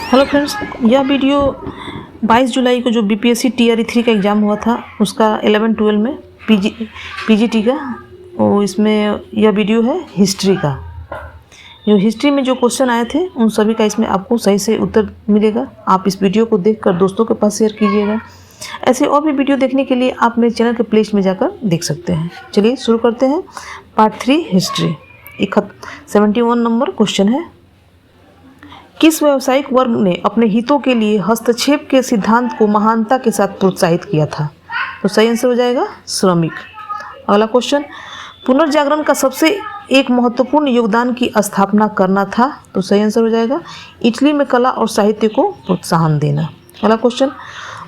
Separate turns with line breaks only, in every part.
Hello friends, यह video 22 जुलाई को जो बीपीएससी टीआरई 3 का एग्ज़ाम हुआ था उसका 11-12 में पीजीटी का, वो इसमें यह वीडियो है हिस्ट्री का। जो हिस्ट्री में जो क्वेश्चन आए थे उन सभी का इसमें आपको सही से उत्तर मिलेगा। आप इस वीडियो को देखकर दोस्तों के पास शेयर कीजिएगा। ऐसे और भी वीडियो देखने के लिए आप मेरे चैनल के प्लेलिस्ट में जाकर देख सकते हैं। चलिए शुरू करते हैं। Part 3 history. 71 नंबर क्वेश्चन है, किस व्यावसायिक वर्ग ने अपने हितों के लिए हस्तक्षेप के सिद्धांत को महानता के साथ प्रोत्साहित किया था? तो सही आंसर हो जाएगा श्रमिक। अगला क्वेश्चन, पुनर्जागरण का सबसे एक महत्वपूर्ण योगदान की स्थापना करना था? तो सही आंसर हो जाएगा इटली में कला और साहित्य को प्रोत्साहन देना। अगला क्वेश्चन,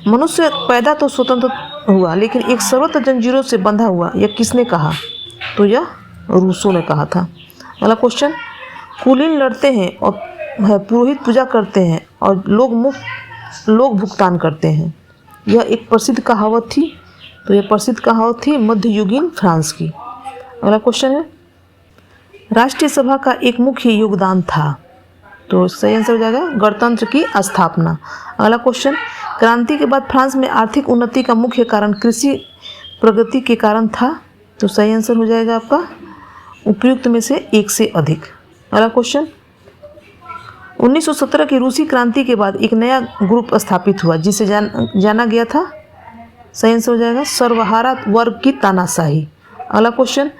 मनुष्य पैदा तो स्वतंत्र हुआ लेकिन एक सर्वत्र जंजीरों से बंधा हुआ, यह किसने कहा? तो यह रूसो ने कहा था। अगला क्वेश्चन, कुलीन लड़ते हैं और पुरोहित पूजा करते हैं और लोग भुगतान करते हैं, यह एक प्रसिद्ध कहावत थी। तो यह प्रसिद्ध कहावत थी मध्ययुगीन फ्रांस की। अगला क्वेश्चन है, राष्ट्रीय सभा का एक मुख्य योगदान था? तो सही आंसर हो जाएगा गणतंत्र की स्थापना। अगला क्वेश्चन, क्रांति के बाद फ्रांस में आर्थिक उन्नति का मुख्य कारण कृषि प्रगति के कारण था? तो सही आंसर हो जाएगा आपका उपयुक्त में से एक से अधिक। अगला क्वेश्चन, 1917 की रूसी क्रांति के बाद एक नया ग्रुप स्थापित हुआ जिसे जाना गया था? सही आंसर हो जाएगा सर्वहारा वर्ग की तानाशाही। अगला क्वेश्चन,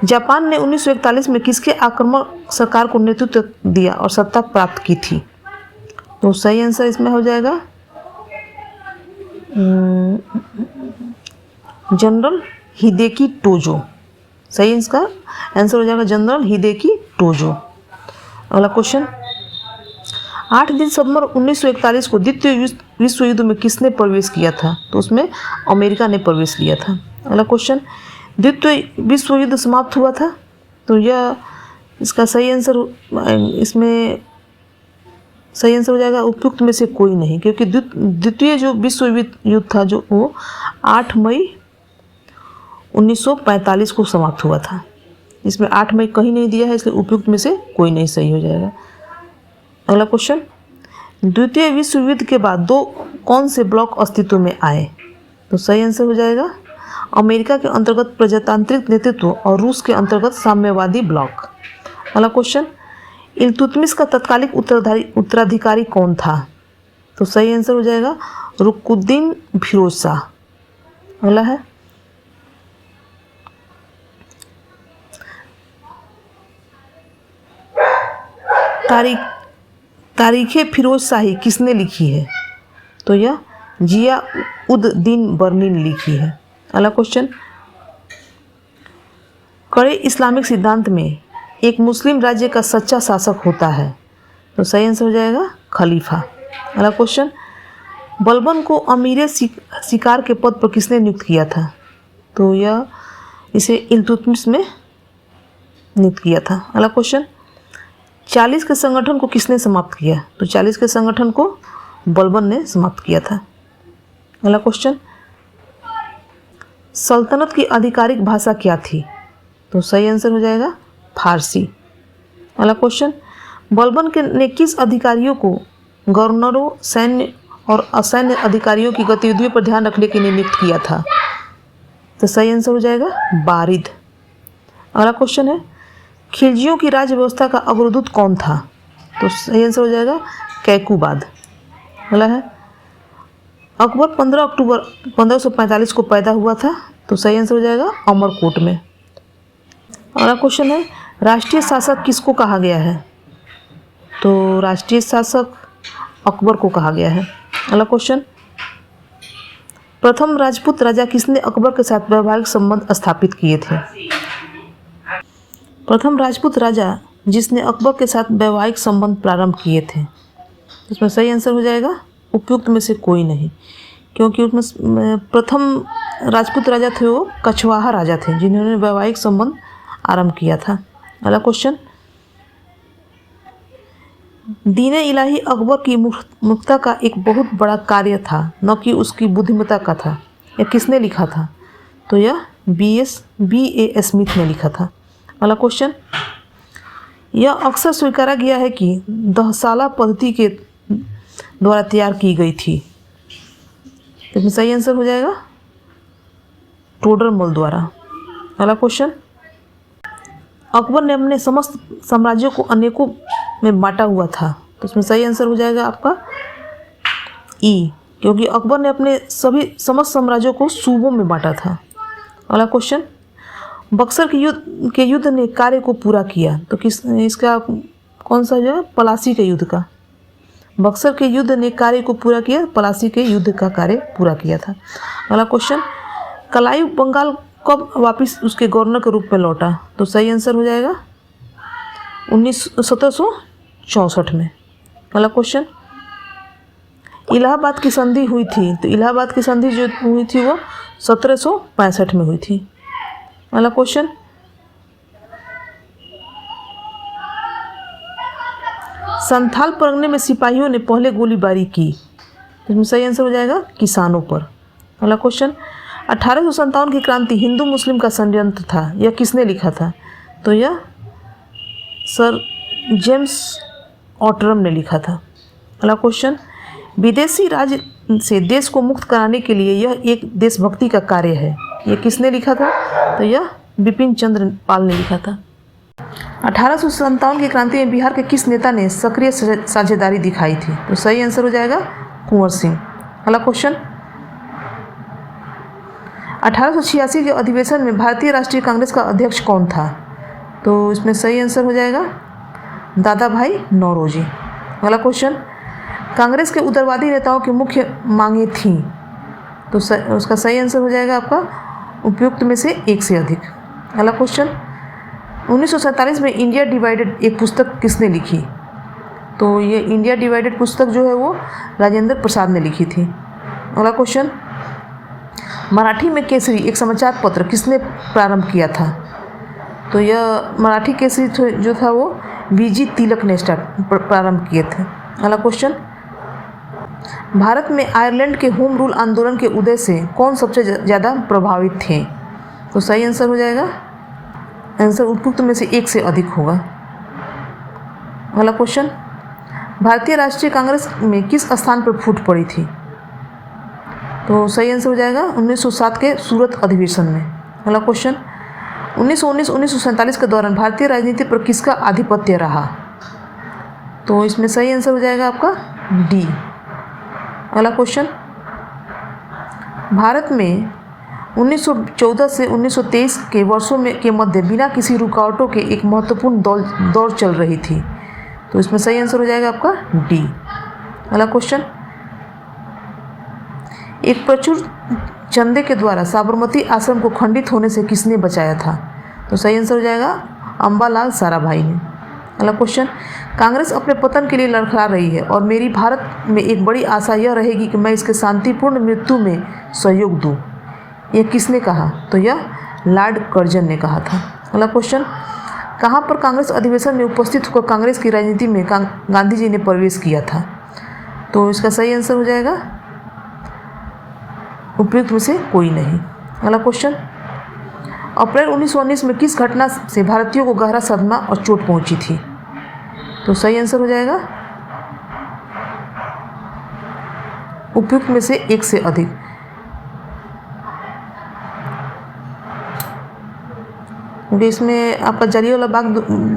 जापान ने 1941 में किसके आक्रामक सरकार को नेतृत्व दिया और सत्ता प्राप्त की थी? तो सही आंसर इसमें हो जाएगा जनरल हिदेकी टोजो। सही इसका आंसर हो जाएगा जनरल हिदेकी टोजो। अगला क्वेश्चन, 8 दिसंबर 1941 को द्वितीय विश्व युद्ध में किसने प्रवेश किया था? तो उसमें अमेरिका ने प्रवेश लिया था। अगला क्वेश्चन, द्वितीय विश्व युद्ध समाप्त हुआ था? तो यह इसका सही आंसर इसमें सही आंसर हो जाएगा उपयुक्त में से कोई नहीं, क्योंकि द्वितीय जो विश्व युद्ध था जो वो 8 मई 1945 को समाप्त हुआ था। इसमें 8 मई कहीं नहीं दिया है, इसलिए उपयुक्त में से कोई नहीं सही हो जाएगा। अगला क्वेश्चन, द्वितीय विश्व युद्ध के बाद दो कौन से ब्लॉक अस्तित्व में आए? तो सही आंसर हो जाएगा अमेरिका के अंतर्गत प्रजातांत्रिक नेतृत्व और रूस के अंतर्गत साम्यवादी ब्लॉक। अगला क्वेश्चन, इल्तुतमिश का तत्कालिक उत्तराधिकारी कौन था? तो सही आंसर हो जाएगा रुकुद्दीन फिरोज शाह। अगला है, तारीख़े फिरोज शाही किसने लिखी है? तो यह जिया उद दीन बर्नी ने लिखी है। अगला क्वेश्चन, कड़े इस्लामिक सिद्धांत में एक मुस्लिम राज्य का सच्चा शासक होता है? तो सही आंसर हो जाएगा खलीफा। अगला क्वेश्चन, बलबन को अमीर शिकार के पद पर किसने नियुक्त किया था? तो यह इसे इल्तुतमिश में नियुक्त किया था। अगला क्वेश्चन, 40 के संगठन को किसने समाप्त किया? तो 40 के संगठन को बलबन ने समाप्त किया था। अगला क्वेश्चन, सल्तनत की आधिकारिक भाषा क्या थी? तो सही आंसर हो जाएगा फारसी। अगला क्वेश्चन, बलबन ने किस अधिकारियों को गवर्नरों, सैन्य और असैन्य अधिकारियों की गतिविधियों पर ध्यान रखने के लिए नियुक्त किया था? तो सही आंसर हो जाएगा बारिद। अगला क्वेश्चन है, खिलजियों की राज्य व्यवस्था का अग्रदूत कौन था? तो सही आंसर हो जाएगा कैकुबाद। अगला है, अकबर 15 अक्टूबर 1545 को पैदा हुआ था? तो सही आंसर हो जाएगा अमरकोट में। अगला क्वेश्चन है, राष्ट्रीय शासक किसको कहा गया है? तो राष्ट्रीय शासक अकबर को कहा गया है। अगला क्वेश्चन, प्रथम राजपूत राजा किसने अकबर के साथ वैवाहिक संबंध स्थापित किए थे? प्रथम राजपूत राजा जिसने अकबर के साथ वैवाहिक संबंध प्रारंभ किए थे। इसमें सही आंसर हो जाएगा उपयुक्त में से कोई नहीं, क्योंकि उसमें प्रथम राजपूत राजा थे वो कछवाहा राजा थे जिन्होंने वैवाहिक संबंध आरंभ किया था। अगला क्वेश्चन, दीन इलाही अकबर की मुख्यता का एक बहुत बड़ा कार्य था, न कि उसकी बुद्धिमत्ता का था, यह किसने लिखा था? तो यह B.A. स्मिथ ने लिखा था। अगला क्वेश्चन, यह अक्सर स्वीकारा गया है कि दहसाला पद्धति के द्वारा तैयार की गई थी? तो इसमें सही आंसर हो जाएगा टोडरमल द्वारा। अगला क्वेश्चन, अकबर ने अपने समस्त साम्राज्यों को अनेकों में बांटा हुआ था। तो इसमें सही आंसर हो जाएगा आपका ई, क्योंकि अकबर ने अपने समस्त साम्राज्यों को सूबों में बांटा था। अगला क्वेश्चन, बक्सर के युद्ध ने कार्य को पूरा किया। तो इसका कौन सा जो है, पलासी के युद्ध का। बक्सर के युद्ध ने कार्य को पूरा किया, पलासी के युद्ध का कार्य पूरा किया था। अगला क्वेश्चन, कलायु बंगाल कब वापस उसके गवर्नर के रूप में लौटा? तो सही आंसर हो जाएगा 1764 में। अगला क्वेश्चन, इलाहाबाद की संधि हुई थी। तो इलाहाबाद की संधि जो हुई थी वो 1765 में हुई थी। अगला क्वेश्चन, संथाल परगने में सिपाहियों ने पहले गोलीबारी की। इसमें सही आंसर हो जाएगा किसानों पर। अगला क्वेश्चन, 1857 की क्रांति हिंदू मुस्लिम का षड्यंत्र था, यह किसने लिखा था? तो यह सर जेम्स ऑटरम ने लिखा था। अगला क्वेश्चन, विदेशी राज से देश को मुक्त कराने के लिए यह एक देशभक्ति का कार्य है, यह किसने लिखा था? तो यह बिपिन चंद्र पाल ने लिखा था। 1857 की क्रांति में बिहार के किस नेता ने सक्रिय साझेदारी दिखाई थी? तो सही आंसर हो जाएगा कुंवर सिंह। अगला क्वेश्चन, 1886 के अधिवेशन में भारतीय राष्ट्रीय कांग्रेस का अध्यक्ष कौन था? तो इसमें सही आंसर हो जाएगा दादा भाई नौरोजी। अगला क्वेश्चन, कांग्रेस के उदारवादी नेताओं की मुख्य मांगें थीं। तो उसका सही आंसर हो जाएगा आपका उपयुक्त में से एक से अधिक। अगला क्वेश्चन, 1947 में इंडिया डिवाइडेड एक पुस्तक किसने लिखी? तो ये इंडिया डिवाइडेड पुस्तक जो है वो राजेंद्र प्रसाद ने लिखी थी। अगला क्वेश्चन, मराठी में केसरी एक समाचार पत्र किसने प्रारंभ किया था? तो यह मराठी केसरी जो था वो वीजी तिलक ने प्रारंभ किए थे। अगला क्वेश्चन, भारत में आयरलैंड के होम रूल आंदोलन के उदय से कौन सबसे ज़्यादा प्रभावित थे? तो सही आंसर हो जाएगा आंसर उपयुक्त में से एक से अधिक होगा। अगला क्वेश्चन, भारतीय राष्ट्रीय कांग्रेस में किस स्थान पर फूट पड़ी थी? तो सही आंसर हो जाएगा 1907 के सूरत अधिवेशन में। अगला क्वेश्चन, 1919-1947 के दौरान भारतीय राजनीति पर किसका आधिपत्य रहा? तो इसमें सही आंसर हो जाएगा आपका डी। अगला क्वेश्चन, भारत में 1914 से 1923 के वर्षों में के मध्य बिना किसी रुकावटों के एक महत्वपूर्ण दौर चल रही थी। तो इसमें सही आंसर हो जाएगा आपका डी। अगला क्वेश्चन, एक प्रचुर चंदे के द्वारा साबरमती आश्रम को खंडित होने से किसने बचाया था? तो सही आंसर हो जाएगा अम्बालाल साराभाई ने। अगला क्वेश्चन, कांग्रेस अपने पतन के लिए लड़खड़ा रही है और मेरी भारत में एक बड़ी आशा यह रहेगी कि मैं इसके शांतिपूर्ण मृत्यु में सहयोग दूं, यह किसने कहा? तो यह लॉर्ड कर्जन ने कहा था। अगला क्वेश्चन, कहाँ पर कांग्रेस अधिवेशन में उपस्थित होकर कांग्रेस की राजनीति में गांधी जी ने प्रवेश किया था? तो इसका सही आंसर हो जाएगा उपयुक्त में से कोई नहीं। अगला क्वेश्चन, अप्रैल 1919 में किस घटना से भारतीयों को गहरा सदमा और चोट पहुंची थी? तो सही आंसर हो जाएगा उपयुक्त में से एक से अधिक। क्योंकि इसमें आपका जलियांवाला बाग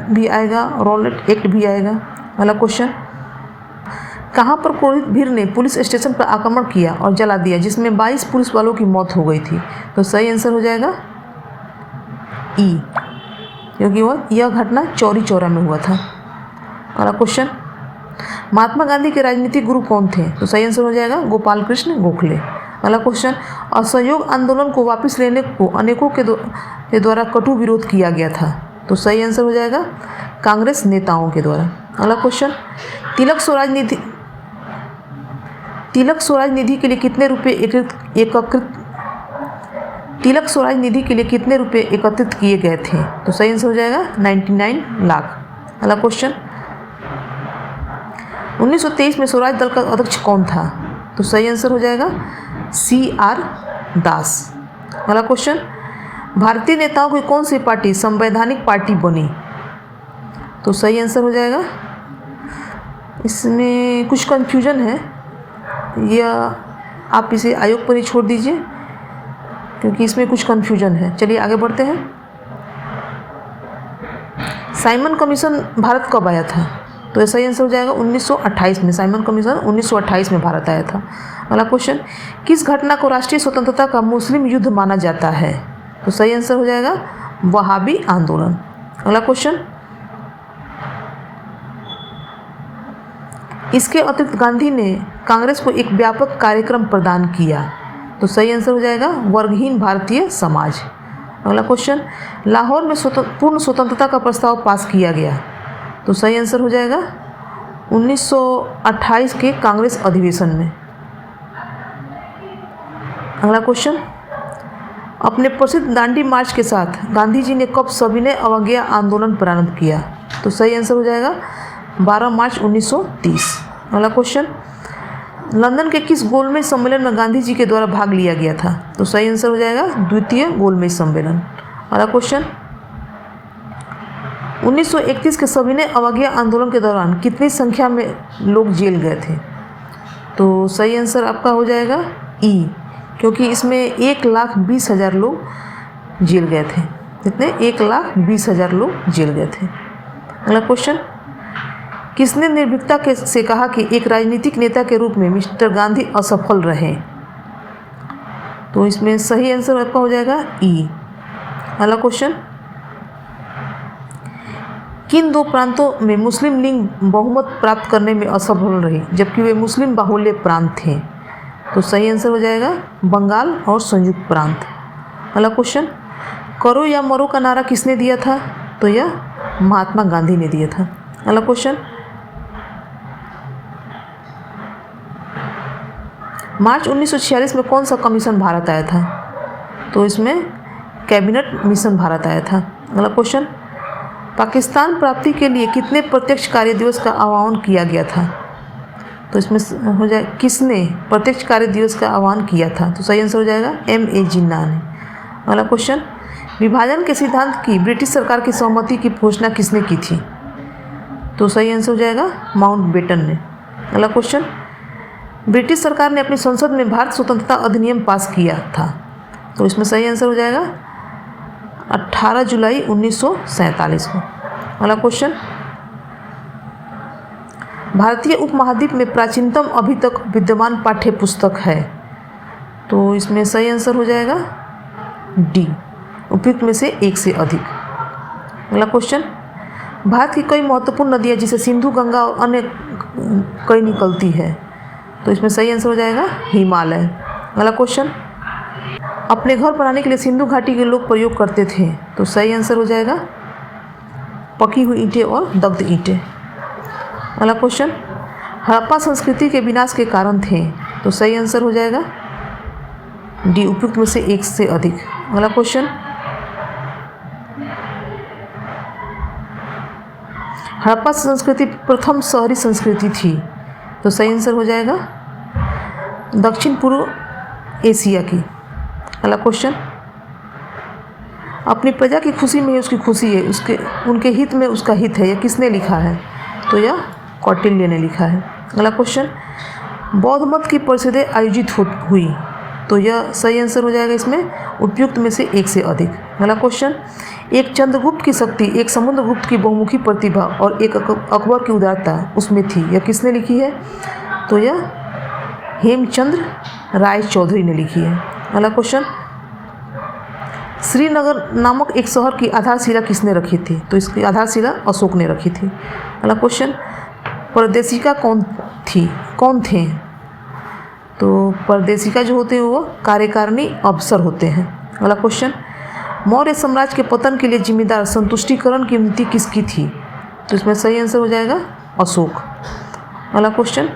भी आएगा, रॉलेट एक्ट भी आएगा। अगला क्वेश्चन, कहाँ पर क्रोधित भीड़ ने पुलिस स्टेशन पर आक्रमण किया और जला दिया जिसमें 22 पुलिस वालों की मौत हो गई थी? तो सही आंसर हो जाएगा ई, क्योंकि यह घटना चौरी चौरा में हुआ था। अगला क्वेश्चन, महात्मा गांधी के राजनीतिक गुरु कौन थे? तो सही आंसर हो जाएगा गोपाल कृष्ण गोखले। अगला क्वेश्चन, असहयोग आंदोलन को वापस लेने को अनेकों के द्वारा कटु विरोध किया गया था? तो सही आंसर हो जाएगा कांग्रेस नेताओं के द्वारा। अगला क्वेश्चन, तिलक स्वराज निधि के लिए कितने रुपए एकत्रित किए गए थे? तो सही आंसर हो जाएगा 99 लाख। अगला क्वेश्चन, 1923 में स्वराज दल का अध्यक्ष कौन था? तो सही आंसर हो जाएगा CR दास। अगला क्वेश्चन, भारतीय नेताओं की कौन सी पार्टी संवैधानिक पार्टी बनी? तो सही आंसर हो जाएगा इसमें कुछ कन्फ्यूजन है, या आप इसे आयोग पर ही छोड़ दीजिए क्योंकि इसमें कुछ कन्फ्यूजन है। चलिए आगे बढ़ते हैं। साइमन कमीशन भारत कब आया था? तो सही आंसर हो जाएगा 1928 में। साइमन कमीशन 1928 में भारत आया था। अगला क्वेश्चन, किस घटना को राष्ट्रीय स्वतंत्रता का मुस्लिम युद्ध माना जाता है? तो सही आंसर हो जाएगा वहाबी आंदोलन। अगला क्वेश्चन, इसके अतिरिक्त गांधी ने कांग्रेस को एक व्यापक कार्यक्रम प्रदान किया। तो सही आंसर हो जाएगा वर्गहीन भारतीय समाज। अगला क्वेश्चन, लाहौर में पूर्ण स्वतंत्रता का प्रस्ताव पास किया गया। तो सही आंसर हो जाएगा 1928 के कांग्रेस अधिवेशन में। अगला क्वेश्चन, अपने प्रसिद्ध दांडी मार्च के साथ गांधी जी ने कब सविनय अवज्ञा आंदोलन प्रारंभ किया? तो सही आंसर हो जाएगा 12 मार्च 1930। अगला क्वेश्चन, लंदन के किस गोलमेज सम्मेलन में गांधी जी के द्वारा भाग लिया गया था? तो सही आंसर हो जाएगा द्वितीय गोलमेज सम्मेलन। अगला क्वेश्चन, 1931 के सविनय अवज्ञा आंदोलन के दौरान कितनी संख्या में लोग जेल गए थे? तो सही आंसर आपका हो जाएगा ई, क्योंकि इसमें 1,20,000 लोग जेल गए थे। कितने? 1,20,000 लोग जेल गए थे। अगला क्वेश्चन, किसने निर्भीकता से कहा कि एक राजनीतिक नेता के रूप में मिस्टर गांधी असफल रहे? तो इसमें सही आंसर आपका हो जाएगा ई। अगला क्वेश्चन, किन दो प्रांतों में मुस्लिम लीग बहुमत प्राप्त करने में असफल रही जबकि वे मुस्लिम बाहुल्य प्रांत थे? तो सही आंसर हो जाएगा बंगाल और संयुक्त प्रांत। अगला क्वेश्चन, करो या मरो का नारा किसने दिया था? तो यह महात्मा गांधी ने दिया था। अगला क्वेश्चन, मार्च 1946 में कौन सा कमीशन भारत आया था? तो इसमें कैबिनेट मिशन भारत आया था। अगला क्वेश्चन, पाकिस्तान प्राप्ति के लिए कितने प्रत्यक्ष कार्य दिवस का आह्वान किया गया था? तो इसमें हो जाए किसने प्रत्यक्ष कार्य दिवस का आह्वान किया था? तो सही आंसर हो जाएगा M.A. जिन्ना ने। अगला क्वेश्चन, विभाजन के सिद्धांत की ब्रिटिश सरकार की सहमति की घोषणा किसने की थी? तो सही आंसर हो जाएगा माउंटबेटन ने। अगला क्वेश्चन, ब्रिटिश सरकार ने अपनी संसद में भारत स्वतंत्रता अधिनियम पास किया था। तो इसमें सही आंसर हो जाएगा 18 जुलाई 1947 को। अगला क्वेश्चन, भारतीय उपमहाद्वीप में प्राचीनतम अभी तक विद्यमान पाठ्य पुस्तक है। तो इसमें सही आंसर हो जाएगा डी, उपयुक्त में से एक से अधिक। अगला क्वेश्चन, भारत की कई महत्वपूर्ण नदियाँ जिसे सिंधु, गंगा और अन्य कई निकलती है। तो इसमें सही आंसर हो जाएगा हिमालय। अगला क्वेश्चन, अपने घर बनाने के लिए सिंधु घाटी के लोग प्रयोग करते थे। तो सही आंसर हो जाएगा पकी हुई ईंटें और दग्ध ईंटें। अगला क्वेश्चन, हड़प्पा संस्कृति के विनाश के कारण थे। तो सही आंसर हो जाएगा डी, उपयुक्त में से एक से अधिक। अगला क्वेश्चन, हड़प्पा संस्कृति प्रथम शहरी संस्कृति थी। तो सही आंसर हो जाएगा दक्षिण पूर्व एशिया की। अगला क्वेश्चन, अपनी प्रजा की खुशी में उसकी खुशी है, उनके हित में उसका हित है, यह किसने लिखा है? तो यह कौटिल्य ने लिखा है। अगला क्वेश्चन, बौद्ध मत की परिषदें आयोजित हुई। तो यह सही आंसर हो जाएगा इसमें उपयुक्त में से एक से अधिक। अगला क्वेश्चन, एक चंद्रगुप्त की शक्ति, एक समुद्रगुप्त की बहुमुखी प्रतिभा और एक अकबर की उदारता उसमें थी, यह किसने लिखी है? तो यह हेमचंद्र राय चौधरी ने लिखी है। अगला क्वेश्चन, श्रीनगर नामक एक शहर की आधारशिला किसने रखी थी? तो इसकी आधारशिला अशोक ने रखी थी। अगला क्वेश्चन, परदेशिका कौन थे? तो परदेशिका जो होते हैं वो कार्यकारिणी अफसर होते हैं। अगला क्वेश्चन, मौर्य साम्राज्य के पतन के लिए जिम्मेदार संतुष्टिकरण की नीति किसकी थी? तो इसमें सही आंसर हो जाएगा अशोक। अगला क्वेश्चन,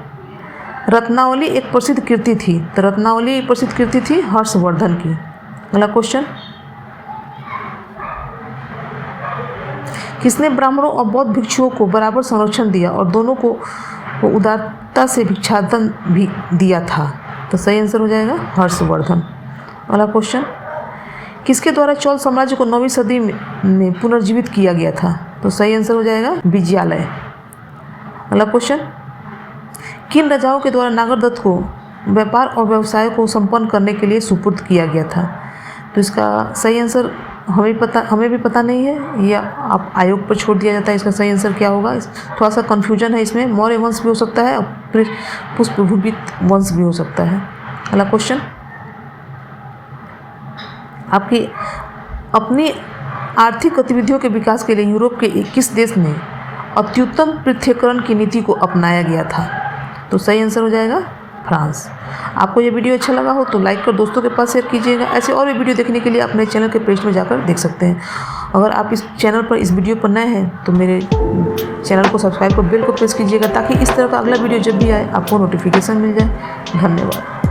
रत्नावली एक प्रसिद्ध कृति थी। तो रत्नावली प्रसिद्ध कृति थी हर्षवर्धन की। अगला क्वेश्चन, किसने ब्राह्मणों और बौद्ध भिक्षुओं को बराबर संरक्षण दिया और दोनों को उदारता से भिक्षाटन भी दिया था? तो सही आंसर हो जाएगा हर्षवर्धन। अगला क्वेश्चन, किसके द्वारा चोल साम्राज्य को 9वीं सदी में पुनर्जीवित किया गया था? तो सही आंसर हो जाएगा विजयालय। अगला क्वेश्चन, किन राजाओं के द्वारा नागरदत्त को व्यापार और व्यवसाय को संपन्न करने के लिए सुपुर्द किया गया था? तो इसका सही आंसर हमें भी पता नहीं है, या आप आयोग पर छोड़ दिया जाता है। इसका सही आंसर क्या होगा? थोड़ा सा कन्फ्यूजन है इसमें। मौर्य वंश भी हो सकता है और पुष्पभूषित वंश भी हो सकता है। अगला क्वेश्चन, आपकी अपनी आर्थिक गतिविधियों के विकास के लिए यूरोप के किस देश में अत्युत्तम पृथ्वीकरण की नीति को अपनाया गया था? तो सही आंसर हो जाएगा फ्रांस। आपको ये वीडियो अच्छा लगा हो तो लाइक कर दोस्तों के पास शेयर कीजिएगा। ऐसे और भी वीडियो देखने के लिए अपने चैनल के पेज में जाकर देख सकते हैं। अगर आप इस चैनल पर इस वीडियो पर नए हैं तो मेरे चैनल को सब्सक्राइब कर बेल को प्रेस कीजिएगा, ताकि इस तरह का अगला वीडियो जब भी आए आपको नोटिफिकेशन मिल जाए। धन्यवाद।